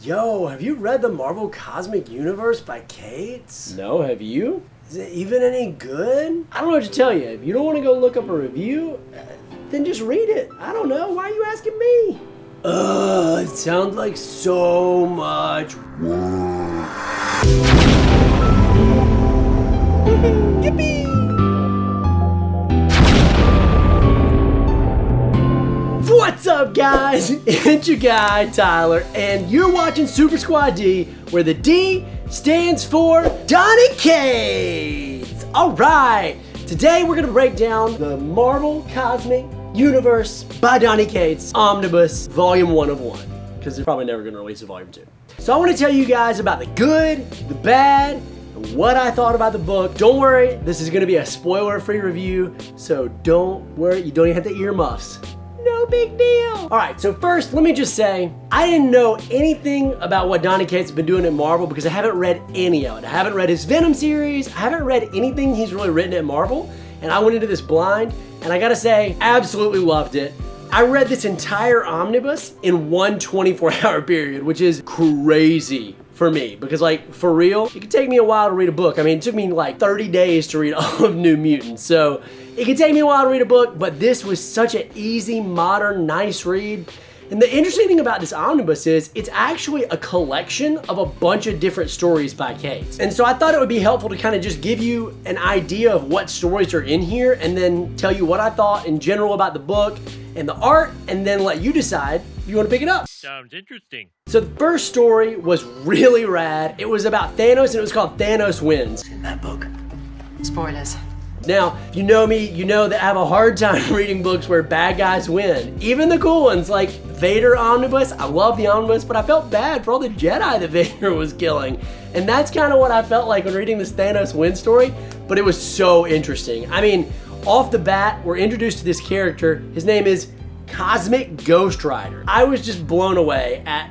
Yo, have you read the Marvel Cosmic Universe by Cates? No, have you? Is it even any good? I don't know what to tell you. If you don't want to go look up a review, then just read it. I don't know. Why are you asking me? It sounds like so much work. Yippee! What's up, guys? It's your guy, Tyler, and you're watching Super Squad D, where the D stands for Donny Cates. All right, today we're gonna break down the Marvel Cosmic Universe by Donny Cates Omnibus, Volume 1 of 1, because they're probably never gonna release a Volume 2. So I wanna tell you guys about the good, the bad, and what I thought about the book. Don't worry, this is gonna be a spoiler-free review, so don't worry, you don't even have to earmuffs. No big deal. All right, so first, let me just say, I didn't know anything about what Donny Cates has been doing at Marvel because I haven't read any of it. I haven't read his Venom series. I haven't read anything he's really written at Marvel, and I went into this blind, and I gotta say, absolutely loved it. I read this entire omnibus in one 24-hour period, which is crazy for me, because like, for real, it could take me a while to read a book. I mean, it took me like 30 days to read all of New Mutants, so it could take me a while to read a book, but this was such an easy, modern, nice read. And the interesting thing about this omnibus is it's actually a collection of a bunch of different stories by Cates. And so I thought it would be helpful to kind of just give you an idea of what stories are in here and then tell you what I thought in general about the book and the art, and then let you decide if you want to pick it up. Sounds interesting. So the first story was really rad. It was about Thanos, and it was called Thanos Wins. In that book. Spoilers. Now, if you know me, you know that I have a hard time reading books where bad guys win. Even the cool ones, like Vader Omnibus. I love the Omnibus, but I felt bad for all the Jedi that Vader was killing. And that's kind of what I felt like when reading this Thanos win story, but it was so interesting. I mean, off the bat, we're introduced to this character. His name is Cosmic Ghost Rider. I was just blown away at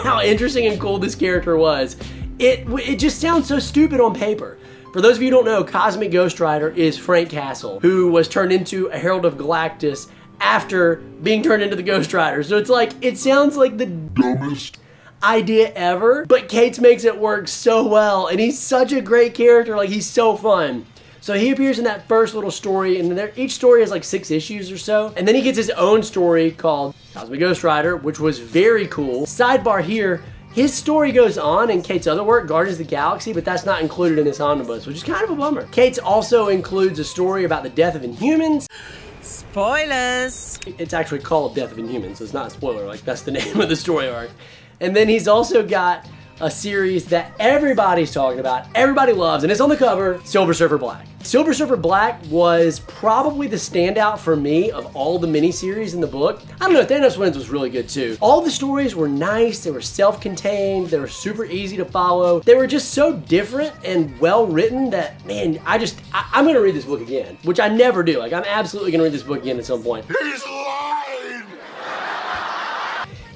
how interesting and cool this character was. It just sounds so stupid on paper. For those of you who don't know, Cosmic Ghost Rider is Frank Castle, who was turned into a Herald of Galactus after being turned into the Ghost Rider. So it's like, it sounds like the dumbest idea ever, but Cates makes it work so well, and he's such a great character, like he's so fun. So he appears in that first little story, and each story has like 6 issues or so. And then he gets his own story called Cosmic Ghost Rider, which was very cool. Sidebar here, his story goes on in Cates' other work, Guardians of the Galaxy, but that's not included in this omnibus, which is kind of a bummer. Cates also includes a story about the death of Inhumans. Spoilers. It's actually called Death of Inhumans, so it's not a spoiler, like that's the name of the story arc. And then he's also got a series that everybody's talking about, everybody loves, and it's on the cover, Silver Surfer Black. Silver Surfer Black was probably the standout for me of all the miniseries in the book. I don't know, Thanos Wins was really good too. All the stories were nice, they were self-contained, they were super easy to follow. They were just so different and well written that, man, I'm gonna read this book again, which I never do. Like, I'm absolutely gonna read this book again at some point. He's lying!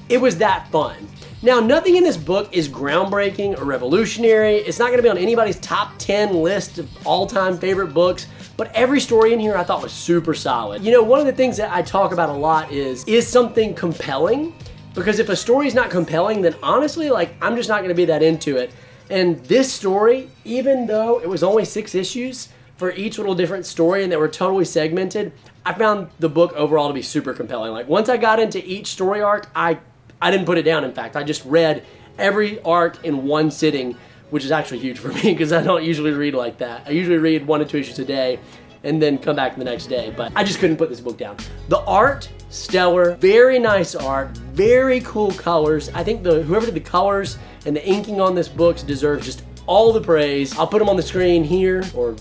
It was that fun. Now, nothing in this book is groundbreaking or revolutionary. It's not gonna be on anybody's top 10 list of all-time favorite books, but every story in here I thought was super solid. You know, one of the things that I talk about a lot is something compelling? Because if a story's not compelling, then honestly, like, I'm just not gonna be that into it. And this story, even though it was only 6 issues for each little different story and they were totally segmented, I found the book overall to be super compelling. Like, once I got into each story arc, I didn't put it down, in fact. I just read every arc in one sitting, which is actually huge for me because I don't usually read like that. I usually read 1 to 2 issues a day and then come back the next day, but I just couldn't put this book down. The art, stellar, very nice art, very cool colors. I think whoever did the colors and the inking on this book deserves just all the praise. I'll put them on the screen here or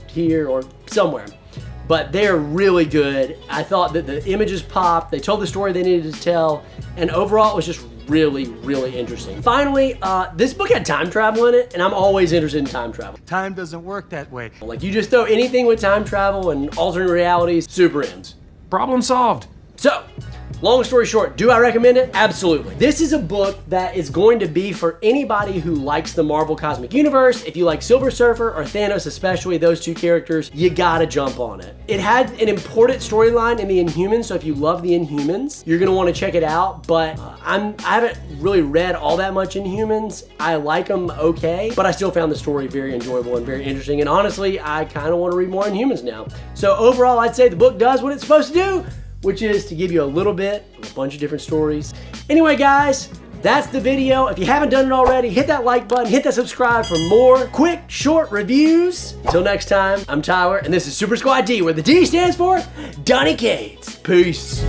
somewhere. But they're really good. I thought that the images popped, they told the story they needed to tell, and overall it was just really, really interesting. Finally, this book had time travel in it, and I'm always interested in time travel. Time doesn't work that way. Like, you just throw anything with time travel and alternate realities, super ends. Problem solved. So, long story short, do I recommend it? Absolutely. This is a book that is going to be for anybody who likes the Marvel Cosmic Universe. If you like Silver Surfer or Thanos, especially those two characters, you gotta jump on it. It had an important storyline in the Inhumans, so if you love the Inhumans, you're gonna want to check it out. But I haven't really read all that much Inhumans. I like them okay, but I still found the story very enjoyable and very interesting. And honestly, I kind of want to read more Inhumans now. So overall, I'd say the book does what it's supposed to do, which is to give you a little bit of a bunch of different stories. Anyway, guys, that's the video. If you haven't done it already, hit that like button, hit that subscribe for more quick, short reviews. Until next time, I'm Tyler, and this is Super Squad D, where the D stands for Donny Cates. Peace.